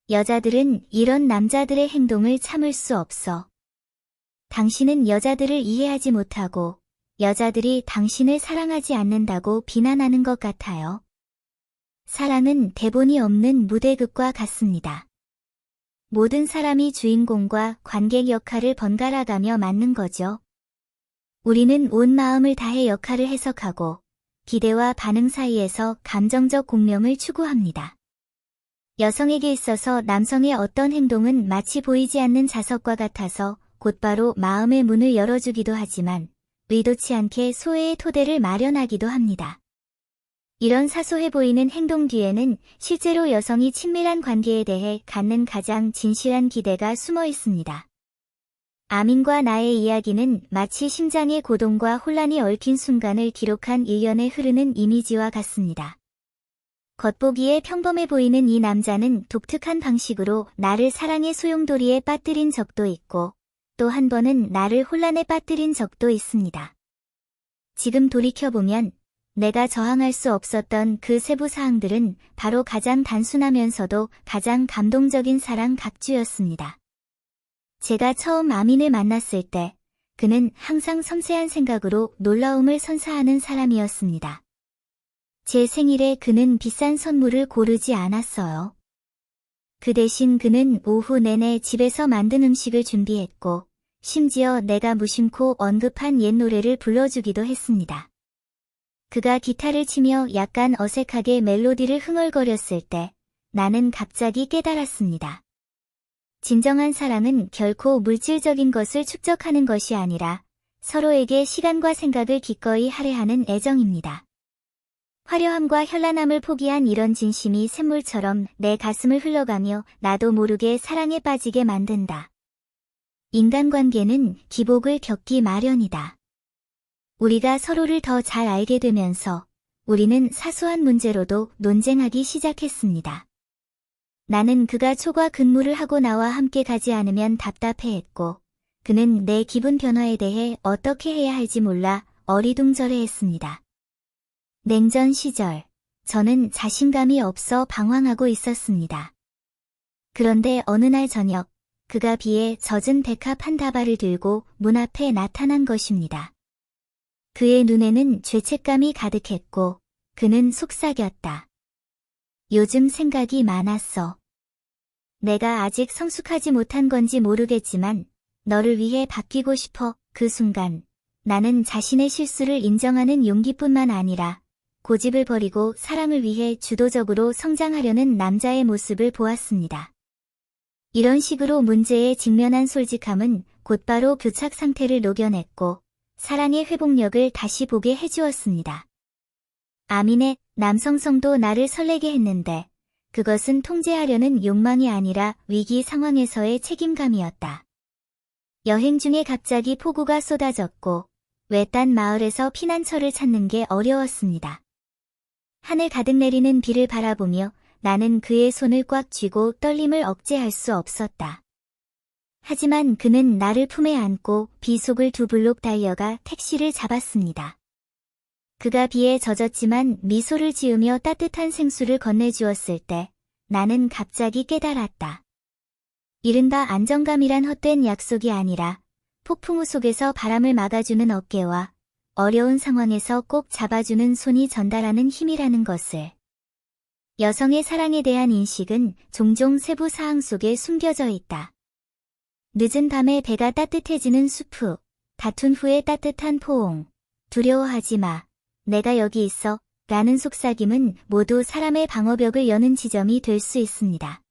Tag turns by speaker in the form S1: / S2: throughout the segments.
S1: 여자들은 이런 남자들의 행동을 참을 수 없어. 당신은 여자들을 이해하지 못하고 여자들이 당신을 사랑하지 않는다고 비난하는 것 같아요. 사랑은 대본이 없는 무대극과 같습니다. 모든 사람이 주인공과 관객 역할을 번갈아가며 맡는 거죠. 우리는 온 마음을 다해 역할을 해석하고 기대와 반응 사이에서 감정적 공명을 추구합니다. 여성에게 있어서 남성의 어떤 행동은 마치 보이지 않는 자석과 같아서 곧바로 마음의 문을 열어주기도 하지만 의도치 않게 소외의 토대를 마련하기도 합니다. 이런 사소해 보이는 행동 뒤에는 실제로 여성이 친밀한 관계에 대해 갖는 가장 진실한 기대가 숨어 있습니다. 아민과 나의 이야기는 마치 심장의 고동과 혼란이 얽힌 순간을 기록한 일련의 흐르는 이미지와 같습니다. 겉보기에 평범해 보이는 이 남자는 독특한 방식으로 나를 사랑의 소용돌이에 빠뜨린 적도 있고 또 한 번은 나를 혼란에 빠뜨린 적도 있습니다. 지금 돌이켜보면 내가 저항할 수 없었던 그 세부 사항들은 바로 가장 단순하면서도 가장 감동적인 사랑 각주였습니다. 제가 처음 아민을 만났을 때 그는 항상 섬세한 생각으로 놀라움을 선사하는 사람이었습니다. 제 생일에 그는 비싼 선물을 고르지 않았어요. 그 대신 그는 오후 내내 집에서 만든 음식을 준비했고 심지어 내가 무심코 언급한 옛 노래를 불러주기도 했습니다. 그가 기타를 치며 약간 어색하게 멜로디를 흥얼거렸을 때 나는 갑자기 깨달았습니다. 진정한 사랑은 결코 물질적인 것을 축적하는 것이 아니라 서로에게 시간과 생각을 기꺼이 할애하는 애정입니다. 화려함과 현란함을 포기한 이런 진심이 샘물처럼 내 가슴을 흘러가며 나도 모르게 사랑에 빠지게 만든다. 인간관계는 기복을 겪기 마련이다. 우리가 서로를 더 잘 알게 되면서 우리는 사소한 문제로도 논쟁하기 시작했습니다. 나는 그가 초과 근무를 하고 나와 함께 가지 않으면 답답해했고 그는 내 기분 변화에 대해 어떻게 해야 할지 몰라 어리둥절해했습니다. 냉전 시절, 저는 자신감이 없어 방황하고 있었습니다. 그런데 어느 날 저녁, 그가 비에 젖은 백합 한 다발을 들고 문 앞에 나타난 것입니다. 그의 눈에는 죄책감이 가득했고 그는 속삭였다. 요즘 생각이 많았어. 내가 아직 성숙하지 못한 건지 모르겠지만 너를 위해 바뀌고 싶어. 그 순간 나는 자신의 실수를 인정하는 용기뿐만 아니라 고집을 버리고 사랑을 위해 주도적으로 성장하려는 남자의 모습을 보았습니다. 이런 식으로 문제에 직면한 솔직함은 곧바로 교착 상태를 녹여냈고 사랑의 회복력을 다시 보게 해주었습니다. 아민의 남성성도 나를 설레게 했는데 그것은 통제하려는 욕망이 아니라 위기 상황에서의 책임감이었다. 여행 중에 갑자기 폭우가 쏟아졌고 외딴 마을에서 피난처를 찾는 게 어려웠습니다. 하늘 가득 내리는 비를 바라보며 나는 그의 손을 꽉 쥐고 떨림을 억제할 수 없었다. 하지만 그는 나를 품에 안고 비 속을 두 블록 달려가 택시를 잡았습니다. 그가 비에 젖었지만 미소를 지으며 따뜻한 생수를 건네주었을 때 나는 갑자기 깨달았다. 이른바 안정감이란 헛된 약속이 아니라 폭풍우 속에서 바람을 막아주는 어깨와 어려운 상황에서 꼭 잡아주는 손이 전달하는 힘이라는 것을. 여성의 사랑에 대한 인식은 종종 세부 사항 속에 숨겨져 있다. 늦은 밤에 배가 따뜻해지는 수프, 다툰 후에 따뜻한 포옹, 두려워하지 마, 내가 여기 있어, 라는 속삭임은 모두 사람의 방어벽을 여는 지점이 될 수 있습니다.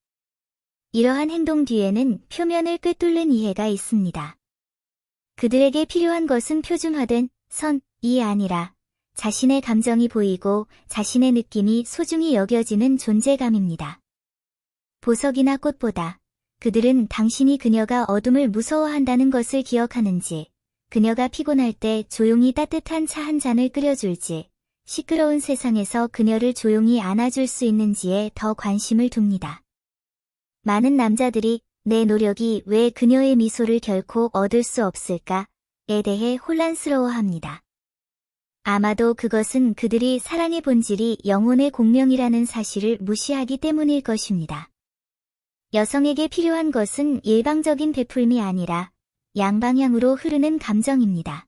S1: 이러한 행동 뒤에는 표면을 꿰뚫는 이해가 있습니다. 그들에게 필요한 것은 표준화된 선이 아니라 자신의 감정이 보이고 자신의 느낌이 소중히 여겨지는 존재감입니다. 보석이나 꽃보다 그들은 당신이 그녀가 어둠을 무서워한다는 것을 기억하는지, 그녀가 피곤할 때 조용히 따뜻한 차 한 잔을 끓여줄지, 시끄러운 세상에서 그녀를 조용히 안아줄 수 있는지에 더 관심을 둡니다. 많은 남자들이 내 노력이 왜 그녀의 미소를 결코 얻을 수 없을까에 대해 혼란스러워합니다. 아마도 그것은 그들이 사랑의 본질이 영혼의 공명이라는 사실을 무시하기 때문일 것입니다. 여성에게 필요한 것은 일방적인 베풀미 아니라 양방향으로 흐르는 감정입니다.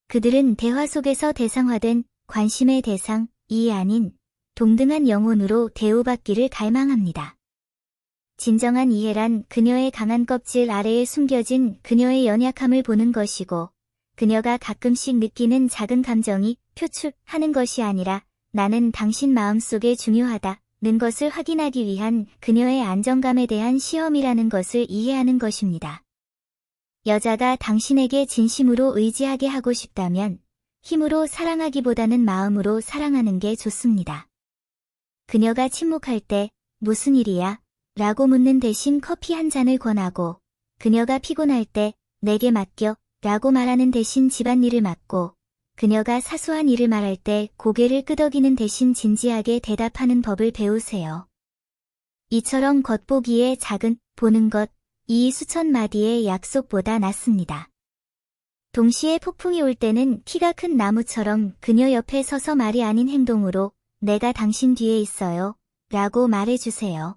S1: 그들은 대화 속에서 대상화된 관심의 대상, 이 아닌 동등한 영혼으로 대우받기를 갈망합니다. 진정한 이해란 그녀의 강한 껍질 아래에 숨겨진 그녀의 연약함을 보는 것이고, 그녀가 가끔씩 느끼는 작은 감정이 표출하는 것이 아니라 나는 당신 마음속에 중요하다는 것을 확인하기 위한 그녀의 안정감에 대한 시험이라는 것을 이해하는 것입니다. 여자가 당신에게 진심으로 의지하게 하고 싶다면 힘으로 사랑하기보다는 마음으로 사랑하는 게 좋습니다. 그녀가 침묵할 때 무슨 일이야? 라고 묻는 대신 커피 한 잔을 권하고, 그녀가 피곤할 때 내게 맡겨 라고 말하는 대신 집안일을 맡고, 그녀가 사소한 일을 말할 때 고개를 끄덕이는 대신 진지하게 대답하는 법을 배우세요. 이처럼 겉보기에 작은 보는 것, 이 수천 마디의 약속보다 낫습니다. 동시에 폭풍이 올 때는 키가 큰 나무처럼 그녀 옆에 서서 말이 아닌 행동으로 내가 당신 뒤에 있어요 라고 말해주세요.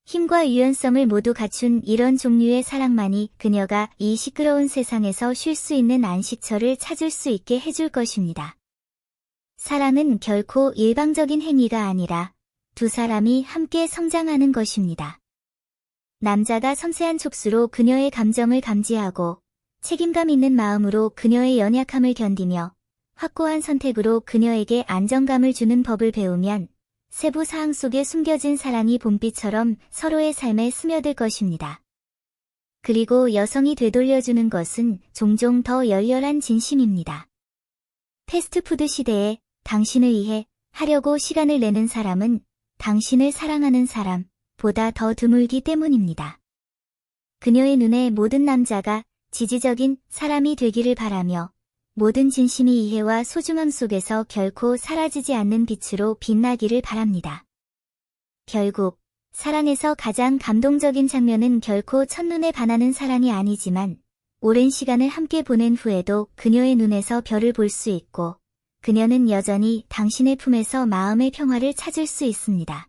S1: 힘과 유연성을 모두 갖춘 이런 종류의 사랑만이 그녀가 이 시끄러운 세상에서 쉴 수 있는 안식처를 찾을 수 있게 해줄 것입니다. 사랑은 결코 일방적인 행위가 아니라 두 사람이 함께 성장하는 것입니다. 남자가 섬세한 촉수로 그녀의 감정을 감지하고 책임감 있는 마음으로 그녀의 연약함을 견디며 확고한 선택으로 그녀에게 안정감을 주는 법을 배우면 세부 사항 속에 숨겨진 사랑이 봄비처럼 서로의 삶에 스며들 것입니다. 그리고 여성이 되돌려주는 것은 종종 더 열렬한 진심입니다. 패스트푸드 시대에 당신을 위해 하려고 시간을 내는 사람은 당신을 사랑하는 사람보다 더 드물기 때문입니다. 그녀의 눈에 모든 남자가 지지적인 사람이 되기를 바라며 모든 진심이 이해와 소중함 속에서 결코 사라지지 않는 빛으로 빛나기를 바랍니다. 결국 사랑에서 가장 감동적인 장면은 결코 첫눈에 반하는 사랑이 아니지만 오랜 시간을 함께 보낸 후에도 그녀의 눈에서 별을 볼 수 있고 그녀는 여전히 당신의 품에서 마음의 평화를 찾을 수 있습니다.